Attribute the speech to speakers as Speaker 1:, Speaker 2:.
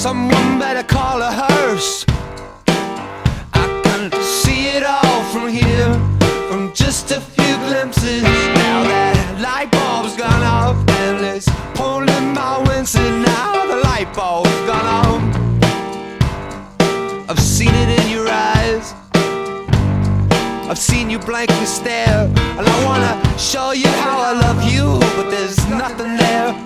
Speaker 1: someone better call a hearse. I can see it all from here, from just a few glimpses. Now that light bulb's gone off and it's pulling my wings, and now the light bulb's gone off. I've seen it in your eyes, I've seen you blankly stare, and I wanna show you how I love you, but there's nothing there.